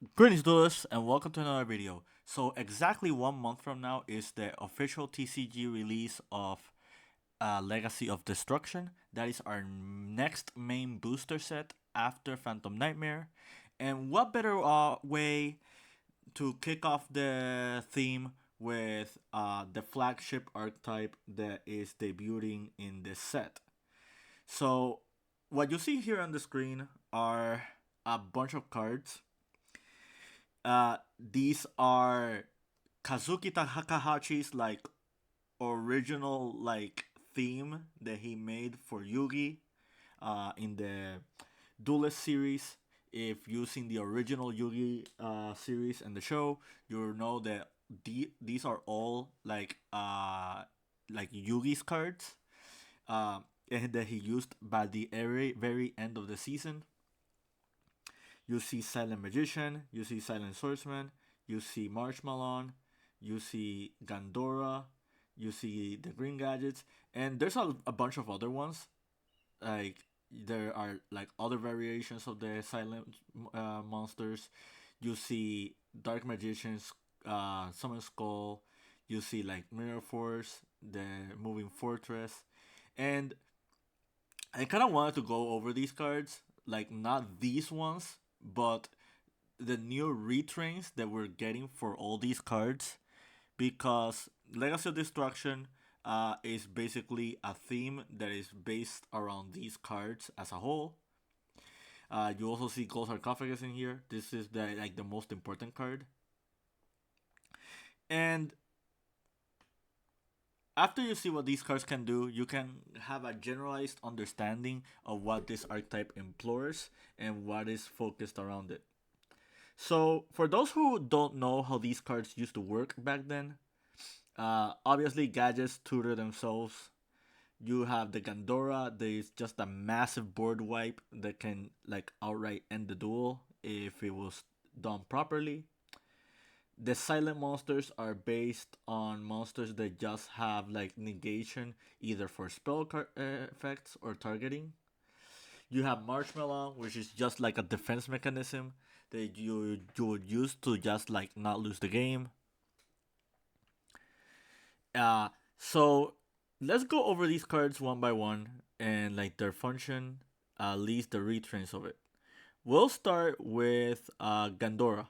Greetings, duelists, and welcome to another video. So exactly 1 month from now is the official TCG release of Legacy of Destruction. That is our next main booster set after Phantom Nightmare. And what better way to kick off the theme with the flagship archetype that is debuting in this set. So what you see here on the screen are a bunch of cards. These are Kazuki Takahachi's original theme that he made for Yugi in the Duelist series. If you've seen the original Yugi series and the show, you'll know that these are all like Yugi's cards, uh, and that he used by the very end of the season. You see Silent Magician, you see Silent Swordsman, you see Marshmallow, you see Gandora, you see the Green Gadgets, and there's a bunch of other ones. Like there are like other variations of the silent monsters. You see Dark Magicians, Summon Skull. You see like Mirror Force, the Moving Fortress, and I kind of wanted to go over these cards, like not these ones, but the new retrains that we're getting for all these cards, because Legacy of Destruction is basically a theme that is based around these cards as a whole. You also see Gold Sarcophagus in here. This is the most important card. And after you see what these cards can do, you can have a generalized understanding of what this archetype implores and what is focused around it. So, for those who don't know how these cards used to work back then, obviously gadgets tutor themselves. You have the Gandora, that is just a massive board wipe that can like outright end the duel if it was done properly. The silent monsters are based on monsters that just have like negation either for effects or targeting. You have Marshmallow, which is just like a defense mechanism that you would use to just like not lose the game. So let's go over these cards one by one and like their function, at least the retrains of it. We'll start with Gandora.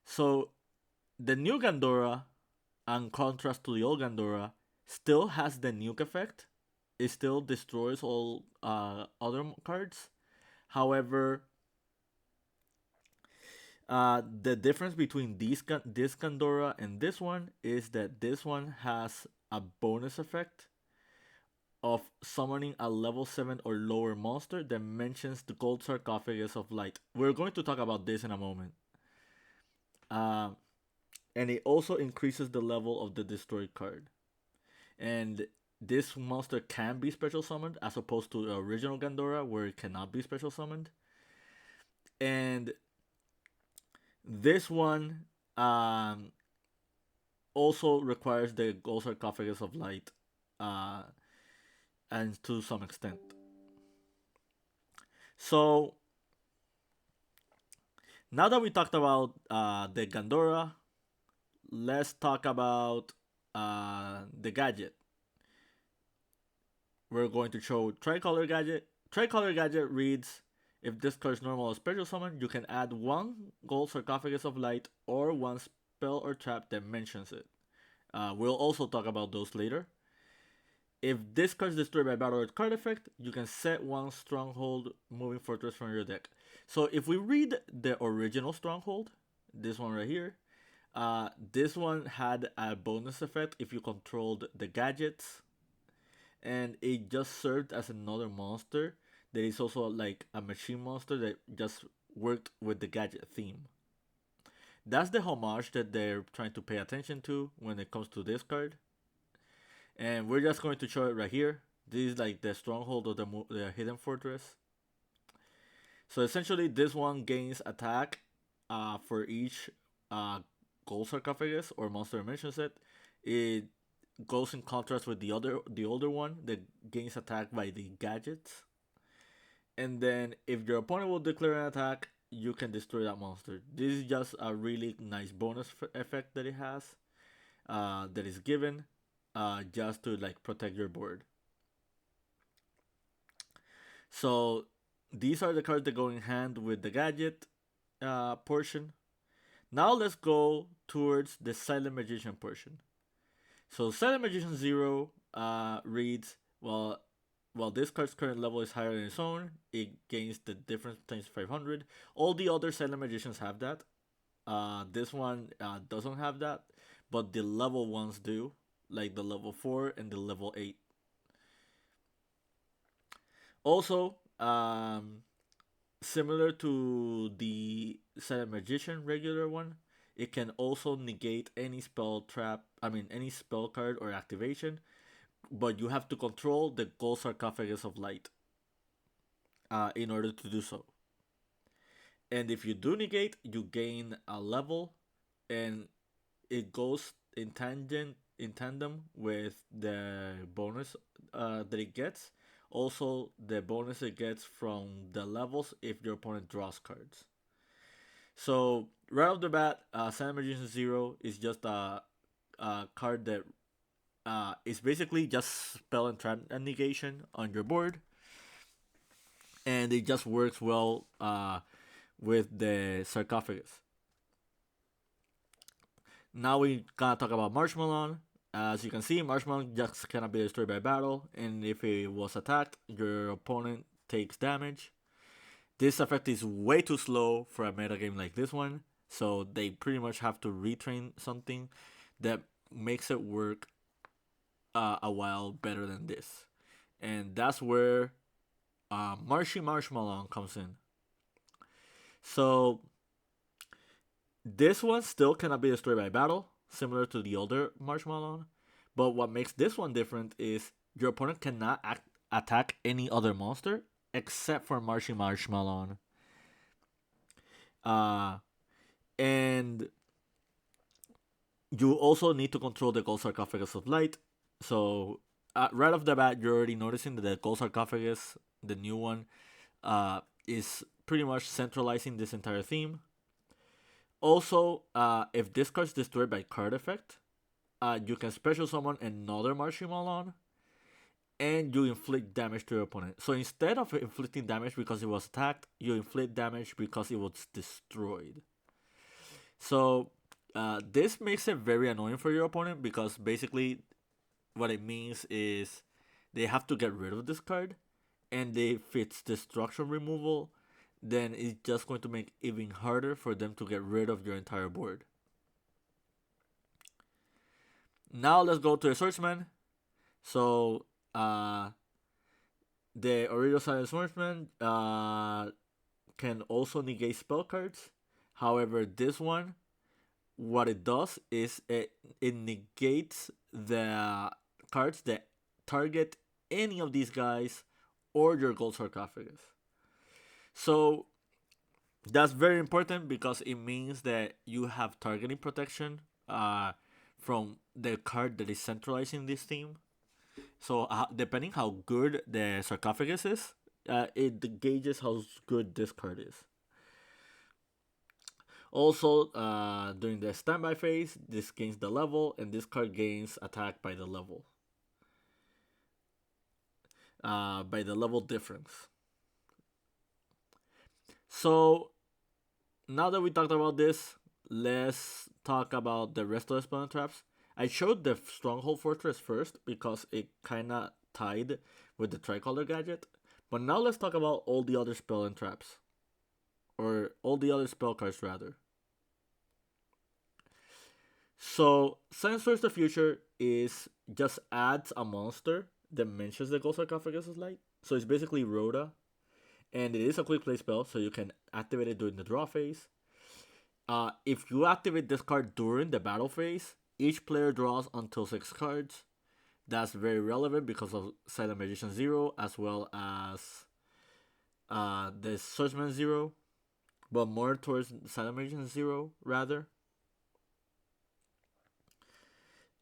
So the new Gandora, in contrast to the old Gandora, still has the nuke effect. It still destroys all other cards. However, the difference between this Gandora and this one is that this one has a bonus effect of summoning a level 7 or lower monster that mentions the Gold Sarcophagus of Light. We're going to talk about this in a moment. Uh, and it also increases the level of the destroyed card. And this monster can be special summoned as opposed to the original Gandora where it cannot be special summoned. And this one also requires the Gold Sarcophagus of Light, uh, and to some extent. So now that we talked about the Gandora, let's talk about the gadget. We're going to show Tricolor Gadget. Tricolor Gadget reads, if this card is normal or special summon, you can add one Gold Sarcophagus of Light or one spell or trap that mentions it. We'll also talk about those later. If this card is destroyed by battle or card effect, you can set one Stronghold Moving Fortress from your deck. So if we read the original Stronghold, this one right here, this one had a bonus effect if you controlled the gadgets, and it just served as another monster that is also like a machine monster that just worked with the gadget theme. That's the homage that they're trying to pay attention to when it comes to this card. And we're just going to show it right here. This is like the stronghold of the hidden fortress. So essentially, this one gains attack for each gold sarcophagus or monster dimension set. It goes in contrast with the older one that gains attack by the gadgets. And then if your opponent will declare an attack, you can destroy that monster. This is just a really nice bonus effect that it has, that is given, just to like protect your board. So these are the cards that go in hand with the gadget portion. Now let's go towards the Silent Magician portion. So Silent Magician 0 reads, while this card's current level is higher than its own, it gains the difference times 500. All the other Silent Magicians have that. This one doesn't have that, but the level ones do, like the level 4 and the level 8. Also, similar to the Silent Magician regular one, it can also negate any spell trap, any spell card or activation, but you have to control the Gold Sarcophagus of Light in order to do so. And if you do negate, you gain a level, and it goes in tandem with the bonus that it gets. Also, the bonus it gets from the levels if your opponent draws cards. So right off the bat, Silent Magician 0 is just a card that is basically just spell and trap and negation on your board, and it just works well with the sarcophagus. Now we gotta talk about Marshmallow. As you can see, Marshmallow just cannot be destroyed by battle, and if it was attacked, your opponent takes damage. This effect is way too slow for a metagame like this one, so they pretty much have to retrain something that makes it work a while better than this. And that's where Marshy Marshmallow comes in. So this one still cannot be destroyed by battle, similar to the older Marshmallow. But what makes this one different is your opponent cannot attack any other monster except for Marshy Marshmallow. And you also need to control the Gold Sarcophagus of Light. So right off the bat, you're already noticing that the Gold Sarcophagus, the new one, is pretty much centralizing this entire theme. Also, if this card is destroyed by card effect, you can special summon another Marshmallow, and you inflict damage to your opponent. So instead of inflicting damage because it was attacked, you inflict damage because it was destroyed. So this makes it very annoying for your opponent, because basically what it means is they have to get rid of this card, and if it's destruction removal, then it's just going to make it even harder for them to get rid of your entire board. Now let's go to the Swordsman. So the original Silent Swordsman can also negate spell cards. However, this one, what it does is it negates the cards that target any of these guys or your Gold Sarcophagus. So that's very important, because it means that you have targeting protection from the card that is centralizing this theme. So depending how good the sarcophagus is, it gauges how good this card is. Also, during the standby phase, this gains the level, and this card gains attack by the level. By the level difference. So now that we talked about this, let's talk about the rest of the spell and traps. I showed the Stronghold Fortress first because it kinda tied with the Tricolor gadget. But now let's talk about all the other spell and traps. Or all the other spell cards, rather. So, Silent Source the Future is just adds a monster that mentions the Gold Sarcophagus is Light. So it's basically Rhoda. And it is a quick play spell, so you can activate it during the draw phase. If you activate this card during the battle phase, each player draws until 6 cards. That's very relevant because of Silent Magician 0, as well as the Swordsman 0, but more towards Silent Magician 0, rather.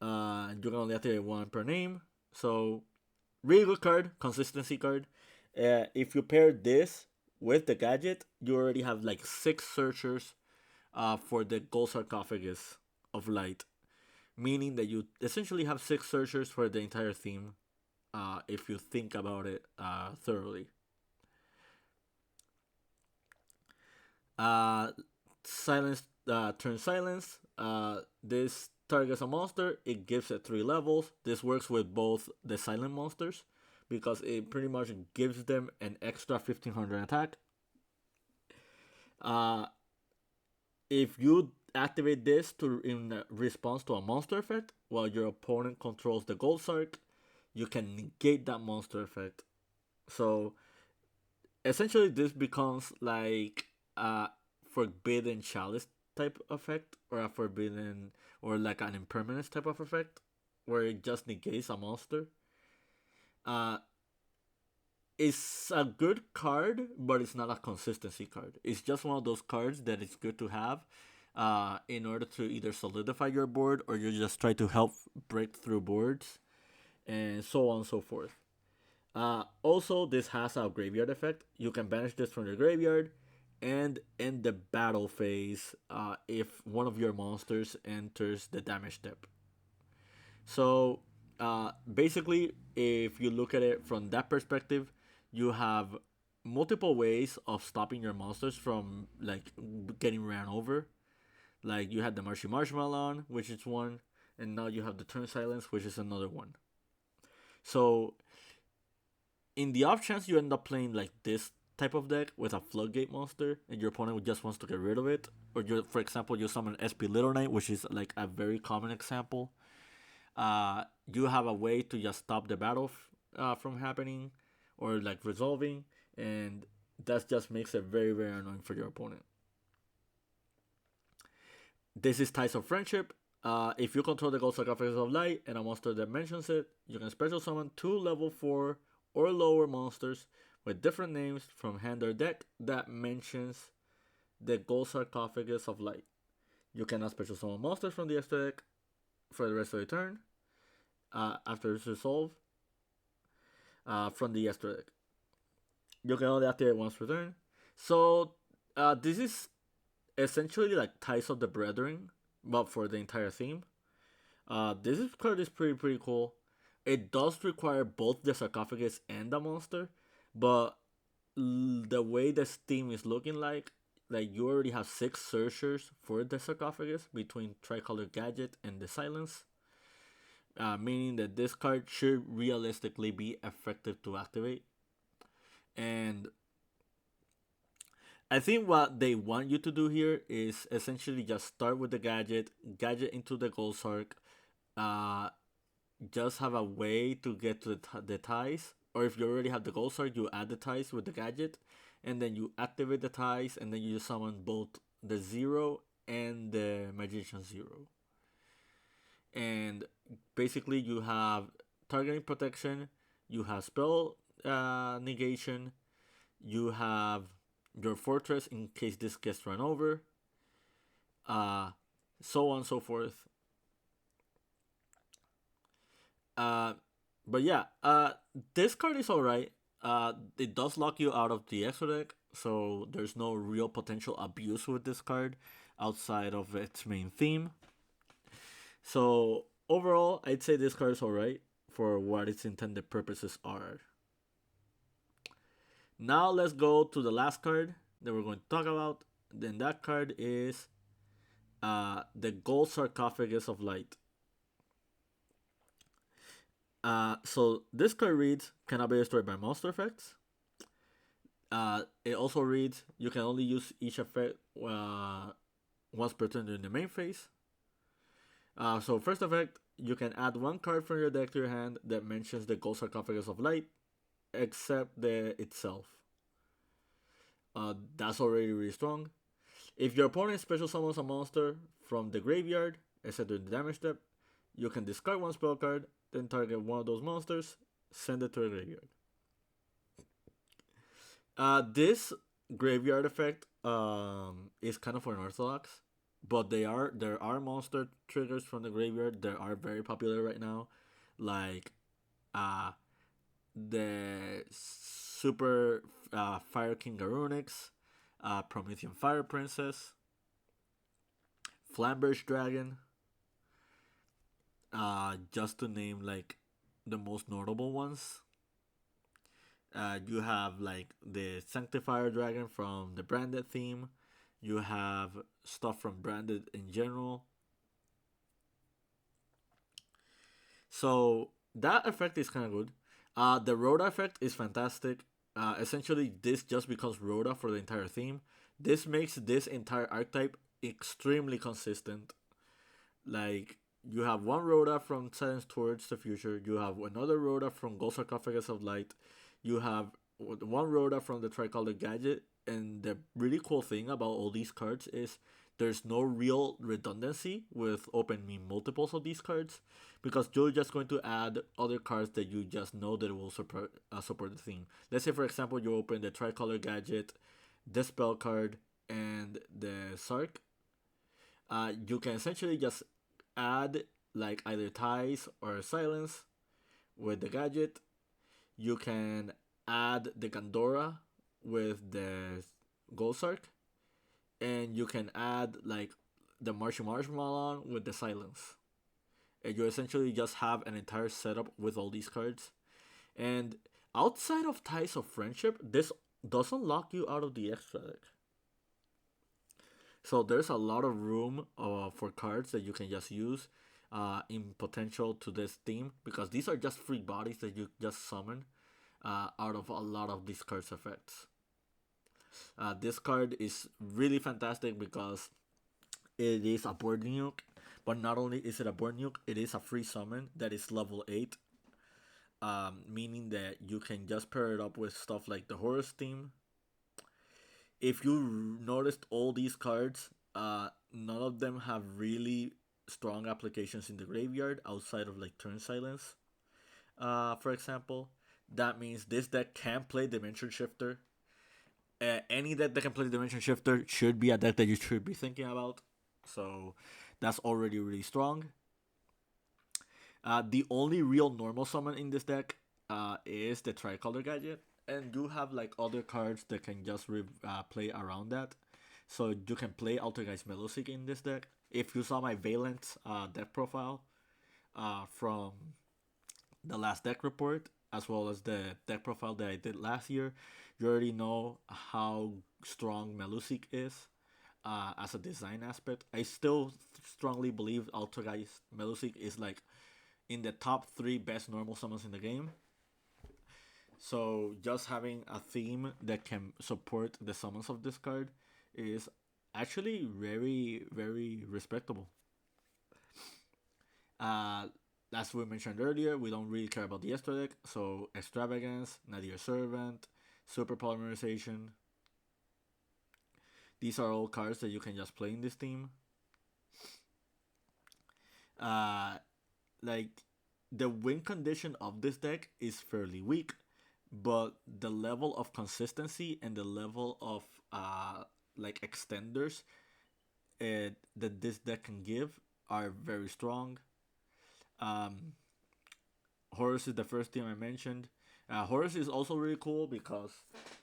You can only activate 1 per name. So, really good card, consistency card. If you pair this with the gadget, you already have like six searchers for the gold sarcophagus of light, meaning that you essentially have six searchers for the entire theme if you think about it thoroughly. Uh, silence turn silence. This targets a monster. It gives it 3 levels. This works with both the silent monsters because it pretty much gives them an extra 1500 attack. Uh, if you activate this to in response to a monster effect while your opponent controls the gold sarc, you can negate that monster effect. So essentially, this becomes like a forbidden chalice type effect, or a forbidden, or like an impermanence type of effect, where it just negates a monster. Uh, it's a good card, but it's not a consistency card. It's just one of those cards that it's good to have in order to either solidify your board or you just try to help break through boards and so on and so forth. Also, this has a graveyard effect. You can banish this from your graveyard and end the battle phase if one of your monsters enters the damage step. So, basically, if you look at it from that perspective, you have multiple ways of stopping your monsters from like getting ran over. Like you had the Marshy Marshmallow, which is one, and now you have the Turn Silence, which is another one. So in the off chance you end up playing like this type of deck with a floodgate monster and your opponent just wants to get rid of it, or you, for example, you summon SP Little Knight, which is like a very common example. You have a way to just stop the battle from happening or like resolving, and that just makes it very very annoying for your opponent. This is Ties of Friendship. If you control the Gold Sarcophagus of Light and a monster that mentions it, you can special summon 2 level 4 or lower monsters with different names from hand or deck that mentions the Gold Sarcophagus of Light. You cannot special summon monsters from the extra deck for the rest of the turn after it's resolved from the extra deck. You can only activate once per turn. So this is essentially like Ties of the Brethren, but for the entire theme. This card is pretty cool. It does require both the sarcophagus and the monster, but the way the theme is looking like you already have 6 searchers for the sarcophagus between Tricolor Gadget and the Silence, meaning that this card should realistically be effective to activate. And I think what they want you to do here is essentially just start with the gadget into the gold sarc, uh, just have a way to get to the ties, or if you already have the gold sarc, you add the ties with the gadget, and then you activate the ties, and then you summon both the zero and the magician zero. And basically, you have targeting protection, you have spell negation, you have your fortress in case this gets run over, uh, so on and so forth. Uh, but yeah, this card is alright. It does lock you out of the extra deck, so there's no real potential abuse with this card outside of its main theme. So overall, I'd say this card is alright for what its intended purposes are. Now let's go to the last card that we're going to talk about. Then that card is the Gold Sarcophagus of Light. So this card reads, cannot be destroyed by monster effects. It also reads, you can only use each effect once per turn during the main phase. So first effect, you can add 1 card from your deck to your hand that mentions the Gold Sarcophagus of Light, except the itself. That's already really strong. If your opponent special summons a monster from the graveyard, except during the damage step, you can discard 1 spell card, then target one of those monsters, send it to the graveyard. This graveyard effect is kind of unorthodox, but there are monster triggers from the graveyard that are very popular right now, like the Super Fire King Garunix, Promethean Fire Princess, Flamberge Dragon, just to name like the most notable ones. You have like the Sanctifier Dragon from the Branded theme. You have stuff from Branded in general. So that effect is kind of good. The Rhoda effect is fantastic. Essentially, this just becomes Rhoda for the entire theme. This makes this entire archetype extremely consistent. Like, you have one Rhoda from Silence Towards the Future, you have another Rhoda from Gold Sarcophagus of Light, you have one Rhoda from the Tricolor Gadget, and the really cool thing about all these cards is there's no real redundancy with opening multiples of these cards because you're just going to add other cards that you just know that will support the theme. Let's say, for example, you open the Tricolor Gadget, the spell card, and the Sark. You can essentially just add like either ties or silence with the gadget. You can add the Gandora with the Goldsark, and you can add like the Marshy Marshmallow with the silence. And you essentially just have an entire setup with all these cards. And outside of Ties of Friendship, this doesn't lock you out of the extra deck. So there's a lot of room for cards that you can just use in potential to this theme because these are just free bodies that you just summon out of a lot of these cards' effects. This card is really fantastic because it is a board nuke, but not only is it a board nuke, it is a free summon that is level 8, meaning that you can just pair it up with stuff like the Horus theme. If you noticed all these cards, none of them have really strong applications in the graveyard outside of like Turn Silence, for example. That means this deck can play Dimension Shifter. Any deck that can play Dimension Shifter should be a deck that you should be thinking about. So that's already really strong. The only real normal summon in this deck is the Tricolor Gadget. And you have like other cards that can just play around that. So you can play Altergeist Melusic in this deck. If you saw my Valent deck profile from the last deck report, as well as the deck profile that I did last year, you already know how strong Melusic is as a design aspect. I still strongly believe Altergeist Melusic is like in the top 3 best normal summons in the game. So just having a theme that can support the summons of this card is actually very, very respectable. As we mentioned earlier, we don't really care about the extra deck, so Extravagance, Nadir Servant, Super Polymerization. These are all cards that you can just play in this team. Like, the win condition of this deck is fairly weak, but the level of consistency and the level of like extenders that this deck can give are very strong. Horus is the first team I mentioned. Horus is also really cool because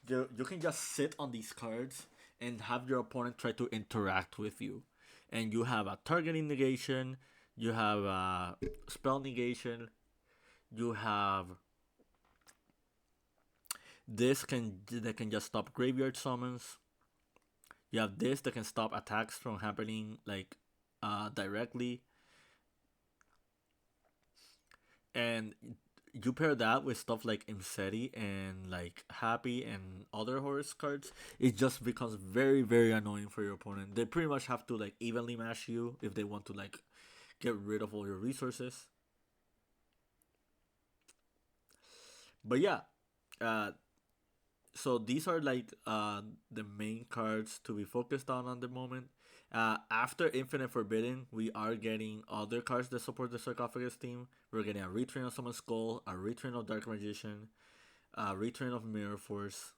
you can just sit on these cards and have your opponent try to interact with you. And you have a targeting negation, you have a spell negation, you have this that can just stop graveyard summons. You have this that can stop attacks from happening like directly. And you pair that with stuff like Imseti and like Happy and other Horus cards, it just becomes very, very annoying for your opponent. They pretty much have to like evenly match you if they want to like get rid of all your resources. But yeah, so these are like the main cards to be focused on the moment. After Infinite Forbidden, we are getting other cards that support the Sarcophagus theme. We're getting a retrain of Summon Skull, a retrain of Dark Magician, a retrain of Mirror Force.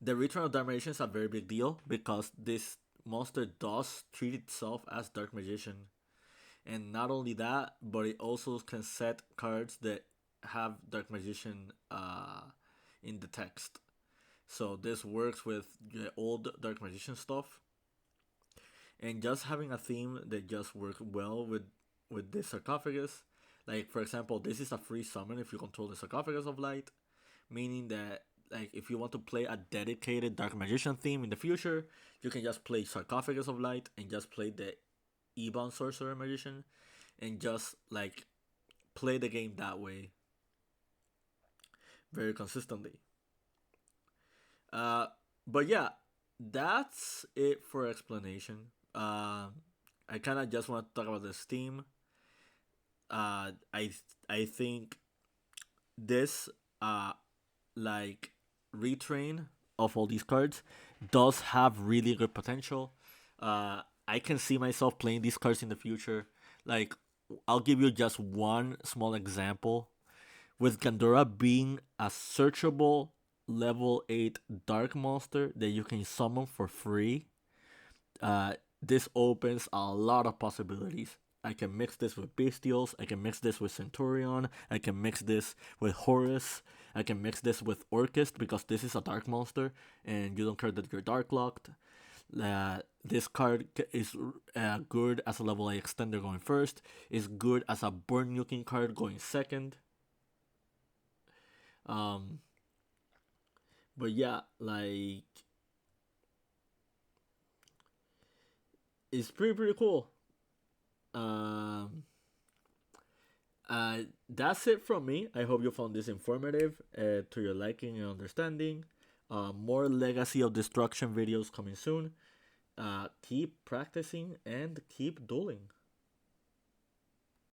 The retrain of Dark Magician is a very big deal because this monster does treat itself as Dark Magician. And not only that, but it also can set cards that have Dark Magician in the text. So this works with the old Dark Magician stuff, and just having a theme that just works well with this sarcophagus. Like for example, this is a free summon if you control the sarcophagus of light, meaning that like if you want to play a dedicated Dark Magician theme in the future, you can just play sarcophagus of light and just play the E-Bound Sorcerer Magician, and just like play the game that way very consistently. But yeah, that's it for explanation. I kind of just want to talk about the Steam. I think this like retrain of all these cards does have really good potential. I can see myself playing these cards in the future. Like, I'll give you just one small example. With Gandora being a searchable level 8 dark monster that you can summon for free, this opens a lot of possibilities. I can mix this with Bestials, I can mix this with Centurion, I can mix this with Horus, I can mix this with Orchist because this is a dark monster and you don't care that you're dark locked. This card is good as a level A extender going first, is good as a burn nuking card going second. But yeah, like it's pretty cool. Um, that's it from me. I hope you found this informative to your liking and understanding. More Legacy of Destruction videos coming soon. Keep practicing and keep dueling.